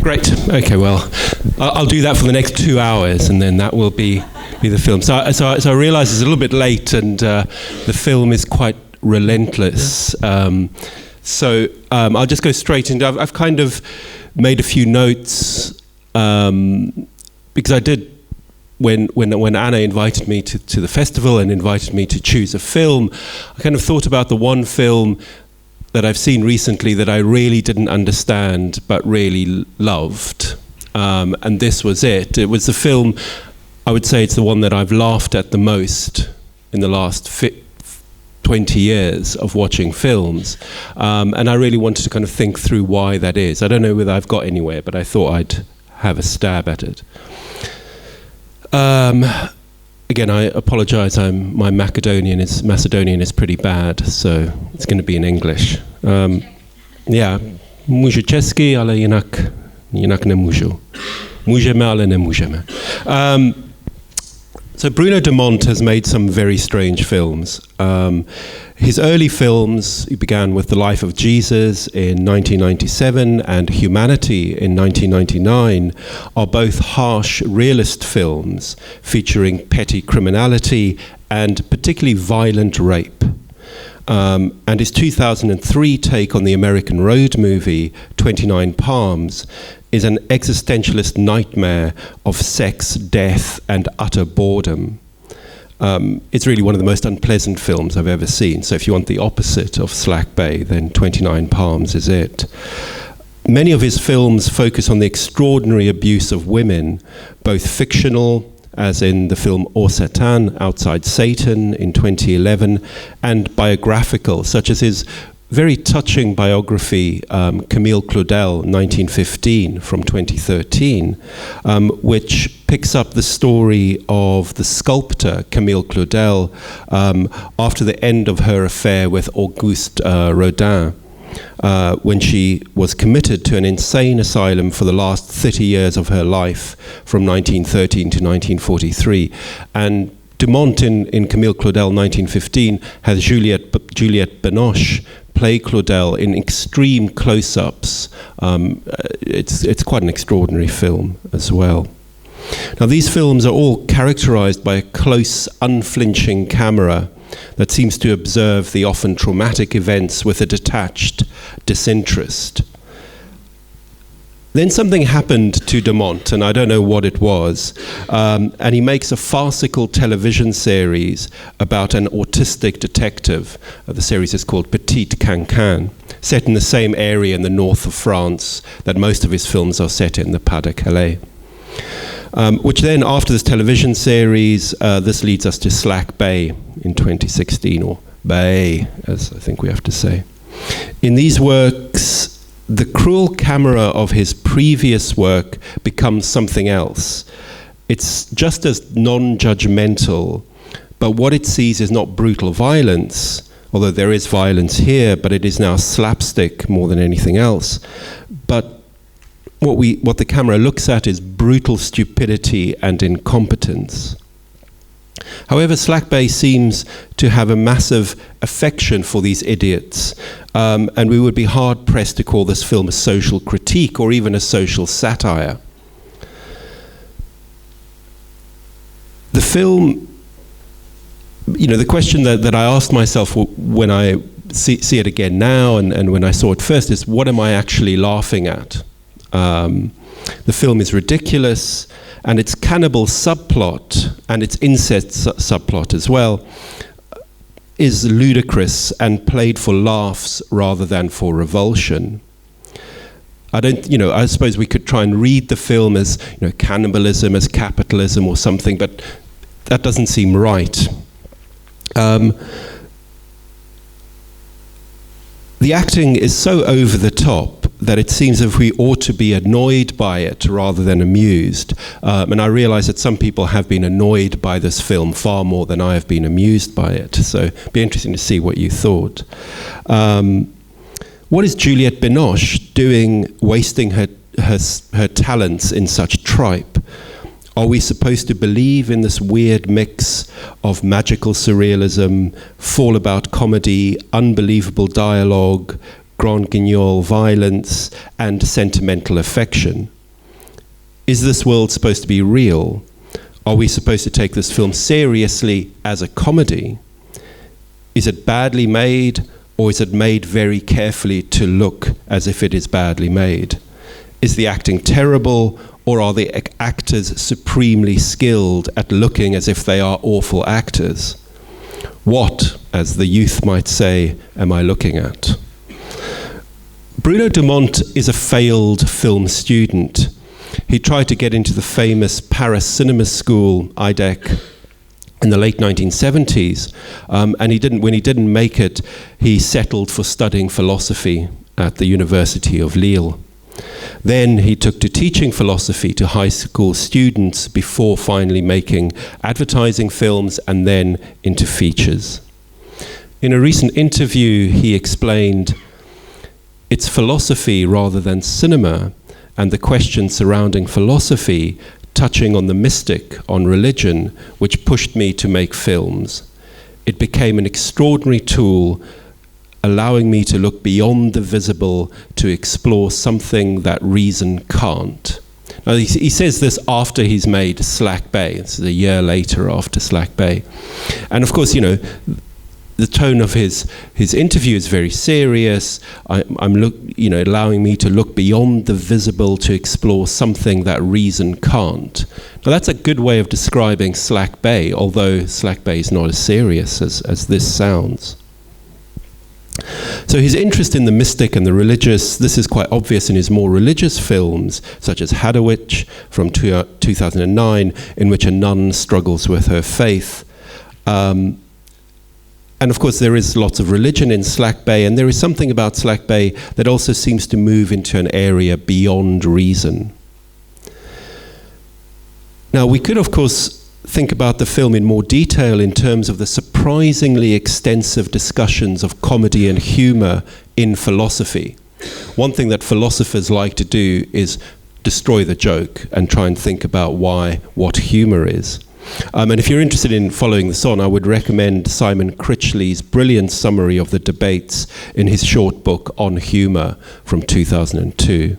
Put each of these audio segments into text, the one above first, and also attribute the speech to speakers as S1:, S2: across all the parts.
S1: Great. Okay, well, I'll do that for the next 2 hours, and then that will be the film. So I realise it's a little bit late, and the film is quite relentless. So I'll just go straight into. I've kind of made a few notes because I did. When Anna invited me to the festival and invited me to choose a film, I kind of thought about the one film that I've seen recently that I really didn't understand but really loved. And this was it. It was the film, I would say it's the one that I've laughed at the most in the last 20 years of watching films. And I really wanted to kind of think through why that is. I don't know whether I've got anywhere, but I thought I'd have a stab at it. Again, I apologise. My Macedonian is pretty bad, so it's going to be in English. Yeah, můžu česky, ale jinak nemůžu. Můžeme, ale nemůžeme. So Bruno Dumont has made some very strange films. His early films, he began with The Life of Jesus in 1997 and Humanity in 1999, are both harsh realist films featuring petty criminality and particularly violent rape. And his 2003 take on the American road movie, 29 Palms, is an existentialist nightmare of sex, death, and utter boredom. It's really one of the most unpleasant films I've ever seen. So if you want the opposite of Slack Bay, then 29 Palms is it. Many of his films focus on the extraordinary abuse of women, both fictional, as in the film Or Satan, Outside Satan in 2011, and biographical, such as his very touching biography, Camille Claudel, 1915, from 2013, which picks up the story of the sculptor Camille Claudel after the end of her affair with Auguste Rodin, when she was committed to an insane asylum for the last 30 years of her life, from 1913 to 1943. And Dumont in Camille Claudel 1915 has Juliette Binoche play Claudel in extreme close-ups. It's quite an extraordinary film as well. Now these films are all characterized by a close, unflinching camera that seems to observe the often traumatic events with a detached disinterest. Then something happened to Dumont, and I don't know what it was, and he makes a farcical television series about an autistic detective. The series is called Petite Cancan, set in the same area in the north of France that most of his films are set in, the Pas-de-Calais. Which then, after this television series, this leads us to Slack Bay in 2016, or Bay, as I think we have to say. In these works, the cruel camera of his previous work becomes something else. It's just as non-judgmental, but what it sees is not brutal violence, although there is violence here, but it is now slapstick more than anything else. But what the camera looks at is brutal stupidity and incompetence. However, Slack Bay seems to have a massive affection for these idiots, and we would be hard-pressed to call this film a social critique or even a social satire. The film, the question that I asked myself when I see it again now and when I saw it first is, what am I actually laughing at? The film is ridiculous, and its cannibal subplot and its incest subplot as well is ludicrous and played for laughs rather than for revulsion. I suppose we could try and read the film as cannibalism, as capitalism or something, but that doesn't seem right. The acting is so over the top that it seems as if we ought to be annoyed by it rather than amused. And I realize that some people have been annoyed by this film far more than I have been amused by it. So it'd be interesting to see what you thought. What is Juliette Binoche doing, wasting her talents in such tripe? Are we supposed to believe in this weird mix of magical surrealism, fall-about comedy, unbelievable dialogue, grand guignol violence, and sentimental affection? Is this world supposed to be real? Are we supposed to take this film seriously as a comedy? Is it badly made, or is it made very carefully to look as if it is badly made? Is the acting terrible, or are the actors supremely skilled at looking as if they are awful actors? What, as the youth might say, am I looking at? Bruno Dumont is a failed film student. He tried to get into the famous Paris Cinema School, IDEC, in the late 1970s, and he didn't. When he didn't make it, he settled for studying philosophy at the University of Lille. Then he took to teaching philosophy to high school students before finally making advertising films and then into features. In a recent interview, he explained, "It's philosophy rather than cinema, and the questions surrounding philosophy, touching on the mystic, on religion, which pushed me to make films. It became an extraordinary tool, allowing me to look beyond the visible to explore something that reason can't." Now, he says this after he's made Slack Bay. This is a year later after Slack Bay. And of course, the tone of his interview is very serious. Allowing me to look beyond the visible to explore something that reason can't. Now that's a good way of describing Slack Bay, although Slack Bay is not as serious as this sounds. So his interest in the mystic and the religious, this is quite obvious in his more religious films, such as Hadowitch from 2009, in which a nun struggles with her faith. And of course there is lots of religion in Slack Bay, and there is something about Slack Bay that also seems to move into an area beyond reason. Now we could of course think about the film in more detail in terms of the surprisingly extensive discussions of comedy and humor in philosophy. One thing that philosophers like to do is destroy the joke and try and think about what humor is. And if you're interested in following this on, I would recommend Simon Critchley's brilliant summary of the debates in his short book On Humor from 2002.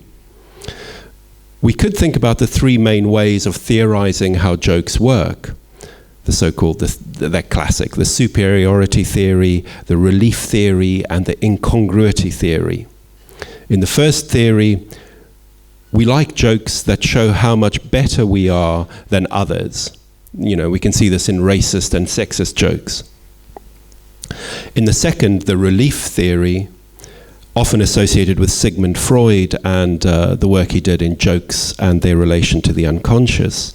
S1: We could think about the three main ways of theorizing how jokes work. The so-called, they're classic, the superiority theory, the relief theory, and the incongruity theory. In the first theory, we like jokes that show how much better we are than others. We can see this in racist and sexist jokes. In the second, the relief theory, often associated with Sigmund Freud and the work he did in jokes and their relation to the unconscious,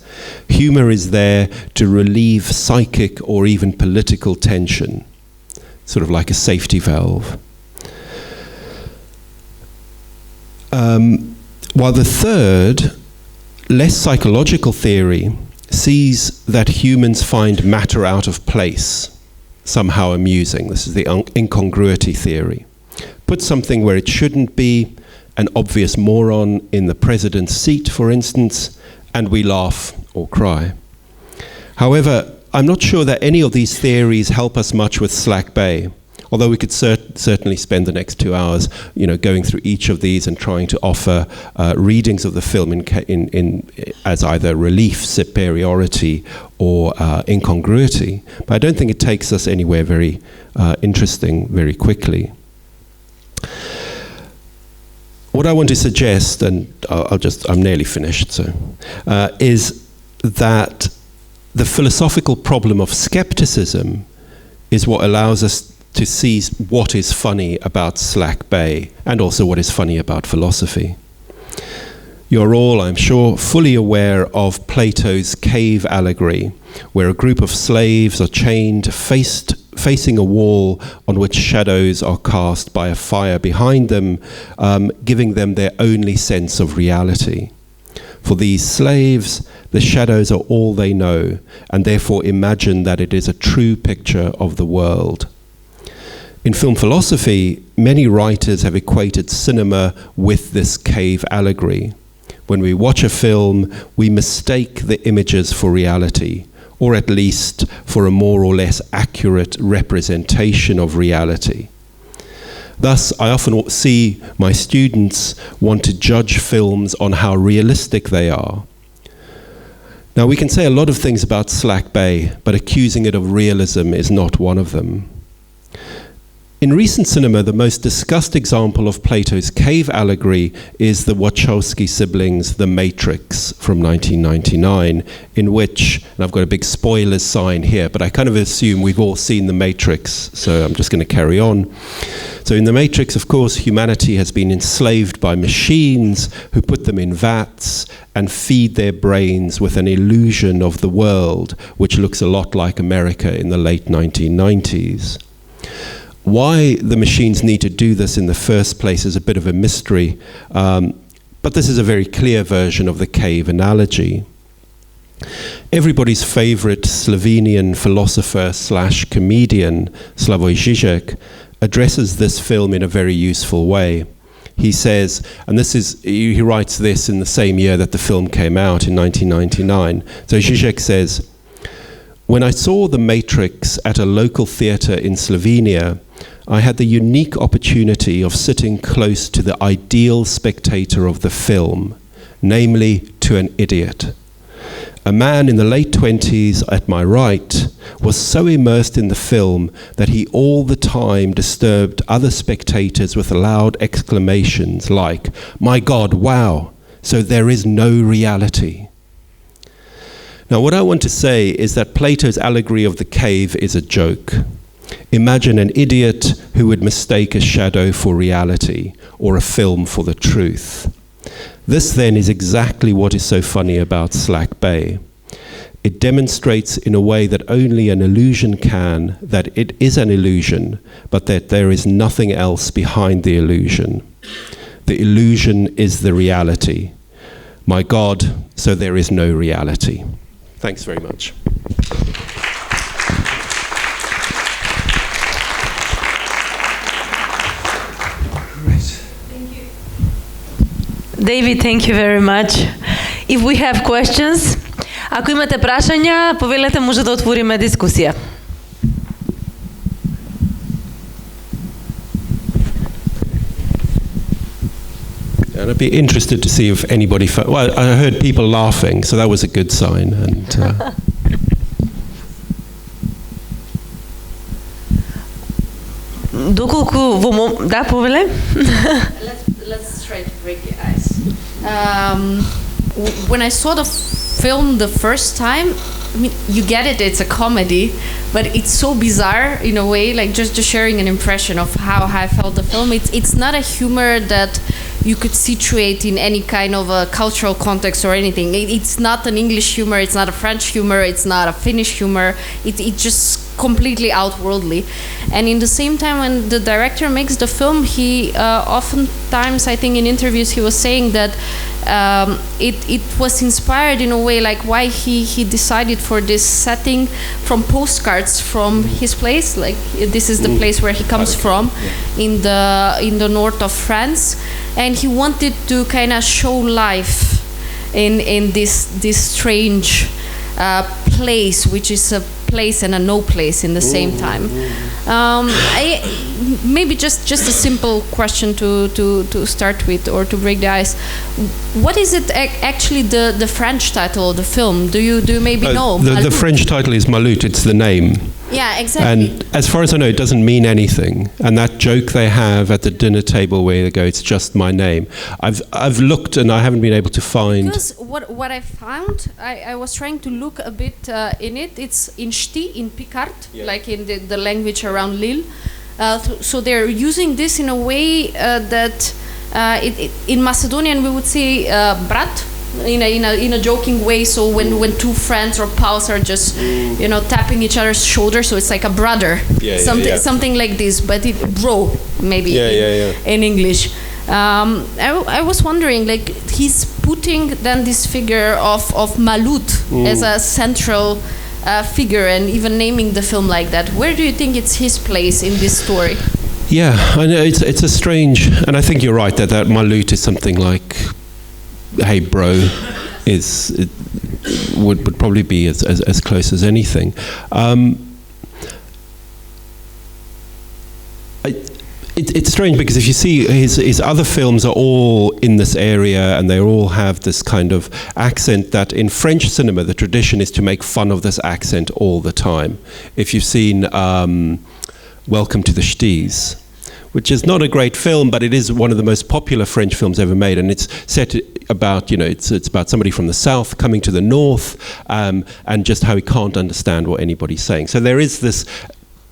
S1: humor is there to relieve psychic or even political tension, sort of like a safety valve. While the third, less psychological theory, sees that humans find matter out of place somehow amusing. This is the incongruity theory. Put something where it shouldn't be, an obvious moron in the president's seat, for instance, and we laugh or cry. However, I'm not sure that any of these theories help us much with Slack Bay, although we could certainly spend the next 2 hours, going through each of these and trying to offer readings of the film in as either relief, superiority, or incongruity. But I don't think it takes us anywhere very interesting very quickly. What I want to suggest, and I'm nearly finished, is that the philosophical problem of skepticism is what allows us to see what is funny about Slack Bay and also what is funny about philosophy. You're all, I'm sure, fully aware of Plato's cave allegory, where a group of slaves are chained facing a wall on which shadows are cast by a fire behind them, giving them their only sense of reality. For these slaves, the shadows are all they know, and therefore imagine that it is a true picture of the world. In film philosophy, many writers have equated cinema with this cave allegory. When we watch a film, we mistake the images for reality, or at least for a more or less accurate representation of reality. Thus, I often see my students want to judge films on how realistic they are. Now, we can say a lot of things about Slack Bay, but accusing it of realism is not one of them. In recent cinema, the most discussed example of Plato's cave allegory is the Wachowski siblings' The Matrix from 1999, in which, and I've got a big spoilers sign here, but I kind of assume we've all seen The Matrix, so I'm just going to carry on. So in The Matrix, of course, humanity has been enslaved by machines who put them in vats and feed their brains with an illusion of the world, which looks a lot like America in the late 1990s. Why the machines need to do this in the first place is a bit of a mystery, but this is a very clear version of the cave analogy. Everybody's favorite Slovenian philosopher / comedian, Slavoj Žižek, addresses this film in a very useful way. He says, and he writes this in the same year that the film came out, in 1999. So Žižek says, "When I saw The Matrix at a local theatre in Slovenia, I had the unique opportunity of sitting close to the ideal spectator of the film, namely to an idiot. A man in the late 20s at my right was so immersed in the film that he all the time disturbed other spectators with loud exclamations like, 'My God, wow, so there is no reality.'" Now, what I want to say is that Plato's allegory of the cave is a joke. Imagine an idiot who would mistake a shadow for reality or a film for the truth. This then is exactly what is so funny about Slack Bay. It demonstrates in a way that only an illusion can, that it is an illusion, but that there is nothing else behind the illusion. The illusion is the reality. My God, so there is no reality. Thanks very much.
S2: David, thank you very much. If we have questions, ако имате прашања, повелете, може да отвориме дискусија.
S1: And I'd be interested to see if anybody... Well, I heard people laughing, so that was a good sign. And
S2: доколку во да повеле?
S3: Let's try to break the ice. When I saw the film the first time, I mean, you get it, it's a comedy, but it's so bizarre in a way, like just sharing an impression of how I felt the film. It's not a humor that you could situate in any kind of a cultural context or anything. It's not an English humor, it's not a French humor, it's not a Finnish humor. It's just completely outworldly. And in the same time, when the director makes the film, he oftentimes, I think in interviews, he was saying that it was inspired in a way, like why he decided for this setting from postcards from his place, like this is the place where he comes from, in the north of France, and he wanted to kind of show life in this strange place, which is a place and a no place in the same time. Maybe just a simple question to start with, or to break the ice. What is it actually the French title of the film? Do you maybe know?
S1: The French title is Loute. It's the name.
S3: Yeah, exactly.
S1: And as far as I know, it doesn't mean anything. And that joke they have at the dinner table where they go, "It's just my name." I've looked and I haven't been able to find.
S3: Because what I found, I was trying to look a bit in it. It's in Ch'ti, in Picard, like in the language around Lille. So they're using this in a way that in Macedonian we would say brat, in a joking way. So when two friends or pals are just tapping each other's shoulders, so it's like a brother, something like this, but bro maybe in English. I was wondering, like, he's putting then this figure of Loute as a central figure, and even naming the film like that. Where do you think it's his place in this story?
S1: Yeah, I know it's a strange, and I think you're right that Loute is something like, "Hey bro," would probably be as close as anything. It's strange because if you see his other films are all in this area and they all have this kind of accent that in French cinema the tradition is to make fun of this accent all the time. If you've seen Welcome to the Ch'tis, which is not a great film, but it is one of the most popular French films ever made, and it's set about, it's about somebody from the south coming to the north, and just how he can't understand what anybody's saying. So there is this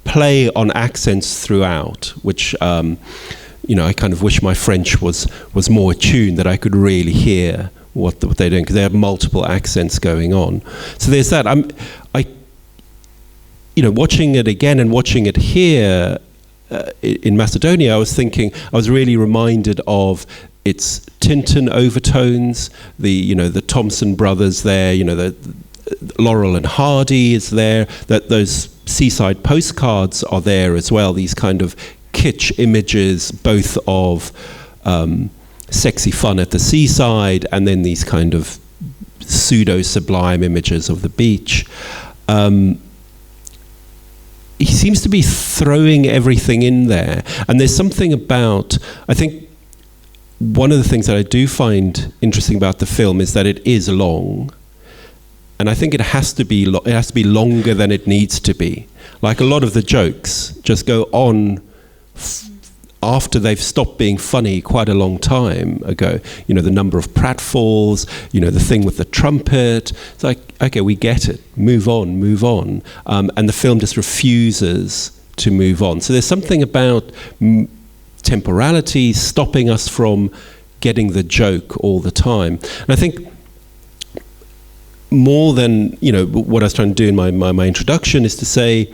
S1: play on accents throughout, which I kind of wish my French was more attuned, that I could really hear what they're doing, because they have multiple accents going on. So there's that. Watching it again and watching it here in Macedonia, I was really reminded of its Tintin overtones, the Thompson brothers there, the Laurel and Hardy is there, that those seaside postcards are there as well, these kind of kitsch images, both of sexy fun at the seaside and then these kind of pseudo-sublime images of the beach. He seems to be throwing everything in there. And there's something about, I think, one of the things that I do find interesting about the film is that it is long. And I think it has to be longer than it needs to be. Like a lot of the jokes just go on after they've stopped being funny quite a long time ago. The number of pratfalls, the thing with the trumpet. It's like, okay, we get it. Move on. And the film just refuses to move on. So there's something about temporality stopping us from getting the joke all the time. And I think more than, what I was trying to do in my introduction is to say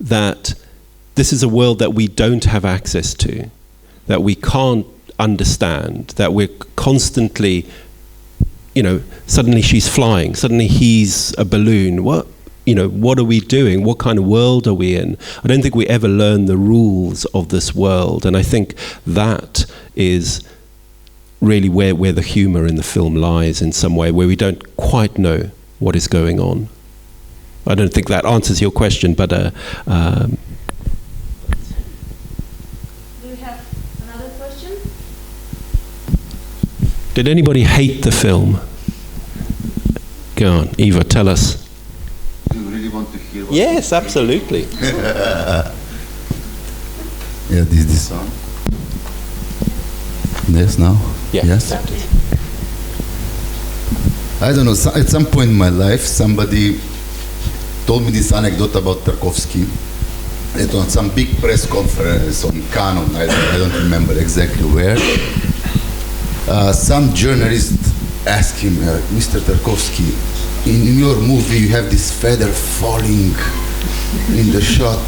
S1: that this is a world that we don't have access to, that we can't understand, that we're constantly, suddenly she's flying, suddenly he's a balloon. What are we doing? What kind of world are we in? I don't think we ever learn the rules of this world. And I think that is really where the humor in the film lies in some way, where we don't quite know what is going on. I don't think that answers your question, but did anybody hate the film? Go on, Eva, tell us.
S4: Do you really want to hear?
S1: Yes, absolutely.
S4: This song. Yes, now?
S1: Yeah.
S4: Yes? I don't know, at some point in my life, somebody told me this anecdote about Tarkovsky. It on some big press conference on Canon, I don't remember exactly where. Some journalist asked him, Mr. Tarkovsky, in your movie you have this feather falling in the shot.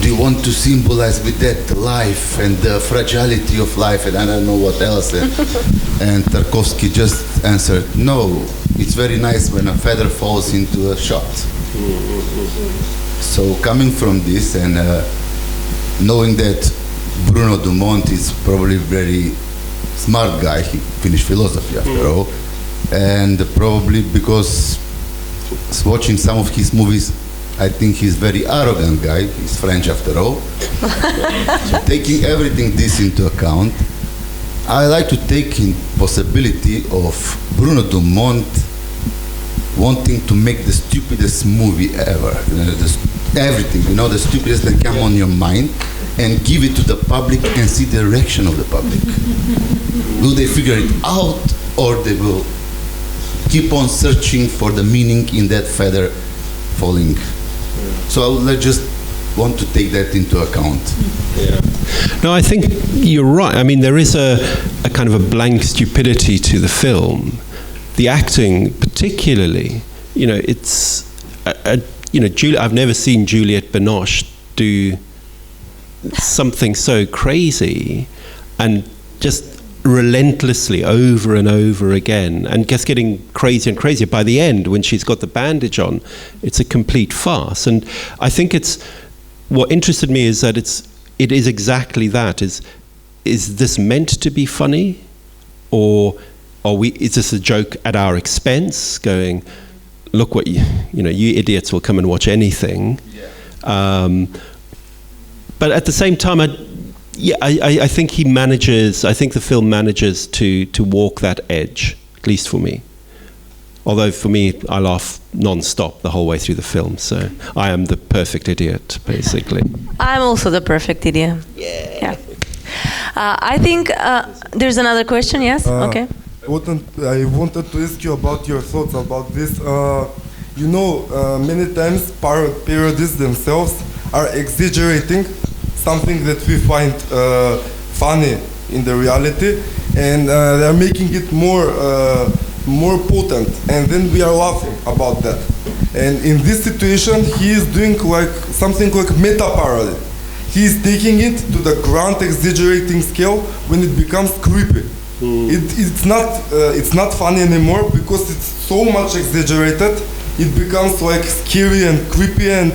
S4: Do you want to symbolize with that life and the fragility of life and I don't know what else? And Tarkovsky just answered, no, it's very nice when a feather falls into a shot. So coming from this and knowing that Bruno Dumont is probably very smart guy, he finished philosophy after all, and probably because watching some of his movies, I think he's very arrogant guy, he's French after all. So taking everything this into account, I like to take in possibility of Bruno Dumont wanting to make the stupidest movie ever, everything, the stupidest that come on your mind, and give it to the public and see the reaction of the public. Will they figure it out, or they will keep on searching for the meaning in that feather falling? So I would just want to take that into account.
S1: Yeah. No, I think you're right. I mean, there is a kind of a blank stupidity to the film. The acting, particularly, it's, I've never seen Juliette Binoche do something so crazy and just relentlessly over and over again, and just getting crazier and crazier. By the end, when she's got the bandage on, it's a complete farce. And I think what interested me is that it is exactly that. Is this meant to be funny, or is this a joke at our expense? Going, look what you idiots will come and watch anything. Yeah. But at the same time, yeah, I think he manages. I think the film manages to walk that edge, at least for me. Although for me, I laugh non-stop the whole way through the film. So I am the perfect idiot, basically.
S2: I'm also the perfect idiot. Yeah. I think there's another question. Yes. Okay.
S5: I wanted to ask you about your thoughts about this. Many times parodies themselves are exaggerating something that we find funny in the reality, and they're making it more potent, and then we are laughing about that. And in this situation, he is doing like something like meta parody. He is taking it to the grand exaggerating scale when it becomes creepy. It's not funny anymore because it's so much exaggerated. It becomes like scary and creepy, and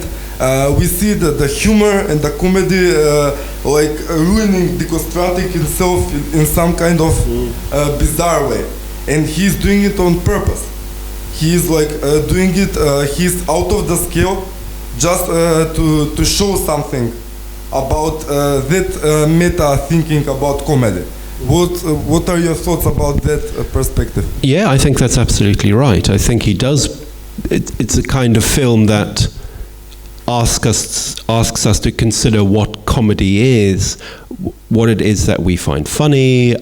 S5: we see the humor and the comedy ruining, deconstructing himself in some kind of bizarre way. And he's doing it on purpose. He's doing it, he's out of the scale just to show something about that meta thinking about comedy. What are your thoughts about that perspective?
S1: Yeah, I think that's absolutely right. I think he does. It's a kind of film that asks us to consider what comedy is, what it is that we find funny.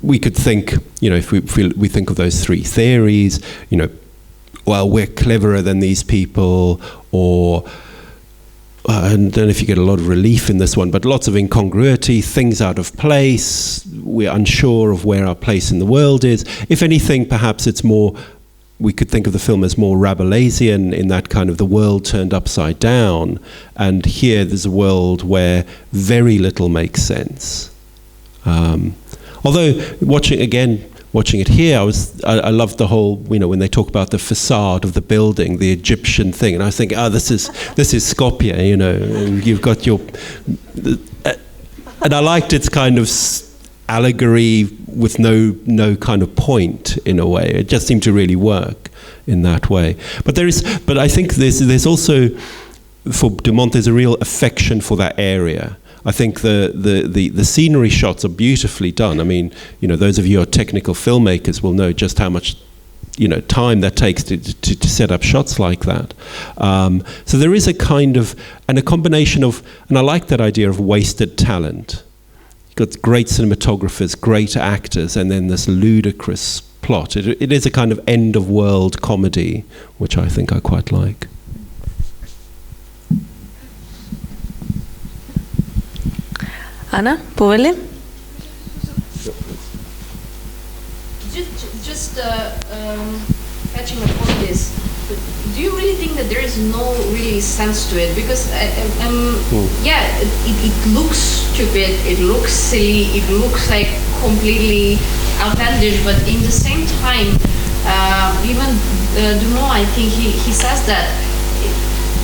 S1: We could think, if we think of those three theories, well, we're cleverer than these people, or I don't know if you get a lot of relief in this one, but lots of incongruity, things out of place, we're unsure of where our place in the world is. If anything, perhaps it's more, we could think of the film as more Rabelaisian in that kind of the world turned upside down, and here there's a world where very little makes sense. Although watching it here, I loved the whole, when they talk about the facade of the building, the Egyptian thing, and I was thinking, this is Skopje, and you've got your, and I liked its kind of allegory with no kind of point in a way. It just seemed to really work in that way. But I think there's also, for Dumont, there's a real affection for that area. I think the scenery shots are beautifully done. I mean, those of you who are technical filmmakers will know just how much, time that takes to set up shots like that. So there is a kind of, and a combination of, and I like that idea of wasted talent. You've got great cinematographers, great actors, and then this ludicrous plot. It is a kind of end-of-world comedy, which I think I quite like.
S2: Anna, Poveli?
S3: Just catching upon this, do you really think that there is no really sense to it? Because it looks stupid, it looks silly, it looks like completely outlandish, but in the same time, even Dumont, I think he says that.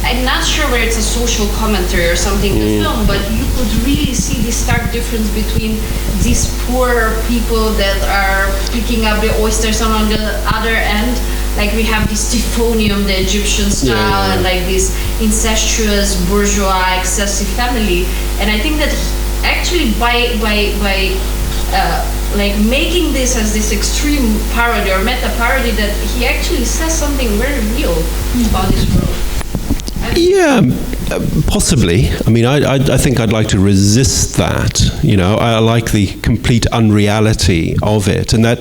S3: I'm not sure where it's a social commentary or something in the film, but you could really see the stark difference between these poor people that are picking up the oysters, and on the other end, like we have this Typhonium, the Egyptian style, and like this incestuous bourgeois excessive family. And I think that actually by making this as this extreme parody or meta parody, that he actually says something very real about this world.
S1: Yeah, possibly. I mean, I think I'd like to resist that. I like the complete unreality of it, and that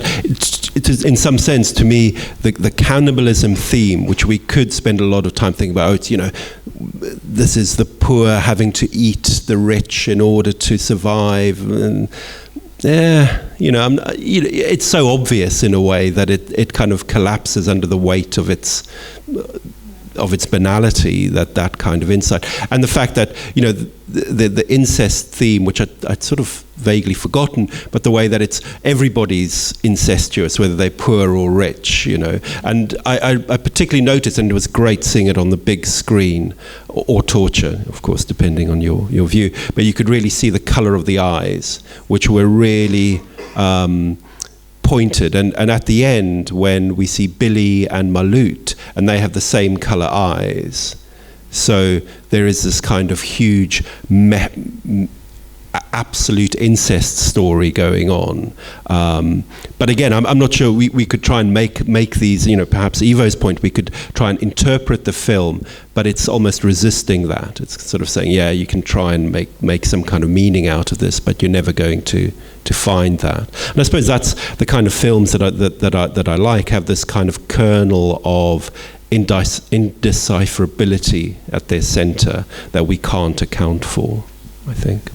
S1: it is, in some sense, to me, the cannibalism theme, which we could spend a lot of time thinking about. This is the poor having to eat the rich in order to survive, and it's so obvious in a way that it kind of collapses under the weight of its banality, that kind of insight, and the fact that the incest theme, which I'd sort of vaguely forgotten, but the way that it's everybody's incestuous, whether they're poor or rich, and I particularly noticed, and it was great seeing it on the big screen, or torture, of course, depending on your view, but you could really see the colour of the eyes, which were really pointed, and at the end when we see Billy and Loute, and they have the same colour eyes, so there is this kind of huge absolute incest story going on. But again, I'm not sure we could try and make these, perhaps Ivo's point, we could try and interpret the film, but it's almost resisting that. It's sort of saying, yeah, you can try and make some kind of meaning out of this, but you're never going to find that. And I suppose that's the kind of films that I like, have this kind of kernel of indecipherability at their center that we can't account for, I think.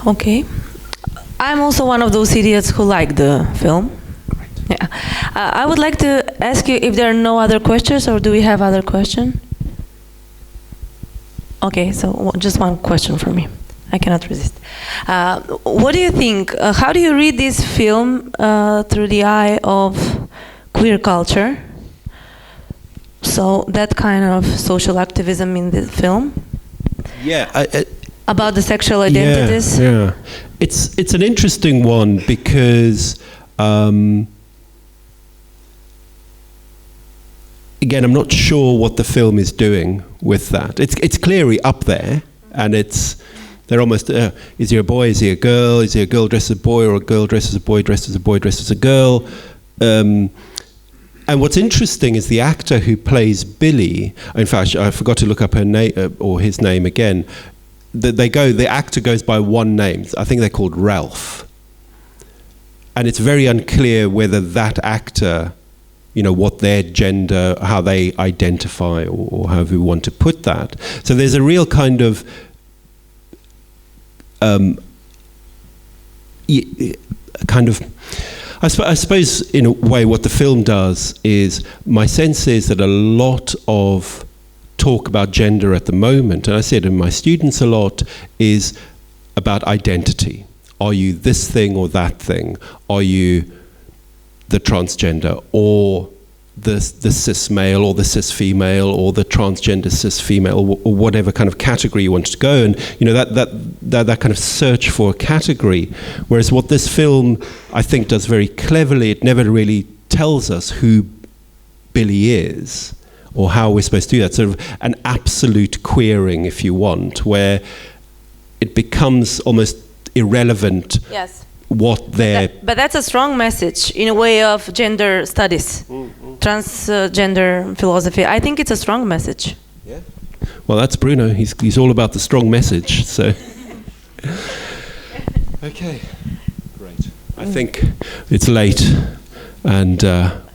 S2: Okay. I'm also one of those idiots who like the film. Yeah. I would like to ask you if there are no other questions, or do we have other questions? Okay, so just one question for me. I cannot resist. What do you think? How do you read this film through the eye of queer culture? So that kind of social activism in the film?
S1: Yeah.
S2: About the sexual identities?
S1: Yeah. It's an interesting one because, again, I'm not sure what the film is doing with that. It's clearly up there, and they're almost, is he a boy, is he a girl, is he a girl dressed as a boy, or a girl dressed as a boy, dressed as a boy, dressed as a girl? And what's interesting is the actor who plays Billy, in fact, I forgot to look up her name, or his name again, the actor goes by one name. I think they're called Ralph. And it's very unclear whether that actor, what their gender, how they identify, or however you want to put that. So there's a real kind of I suppose in a way what the film does is, my sense is that a lot of talk about gender at the moment, and I see it in my students a lot, is about identity. Are you this thing or that thing? Are you the transgender, or the cis male, or the cis female, or the transgender cis female, or whatever kind of category you want to go? And that kind of search for a category. Whereas what this film, I think, does very cleverly, it never really tells us who Billy is, or how we're supposed to do that. Sort of an absolute queering, if you want, where it becomes almost irrelevant.
S2: Yes.
S1: What they're...
S2: But that's a strong message in a way of gender studies, transgender philosophy. I think it's a strong message.
S1: Yeah. Well, that's Bruno. He's all about the strong message. So. Okay. Great. I think it's late, and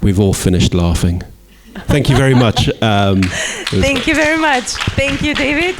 S1: we've all finished laughing. Thank you very much.
S2: Thank you very much. Thank you, David.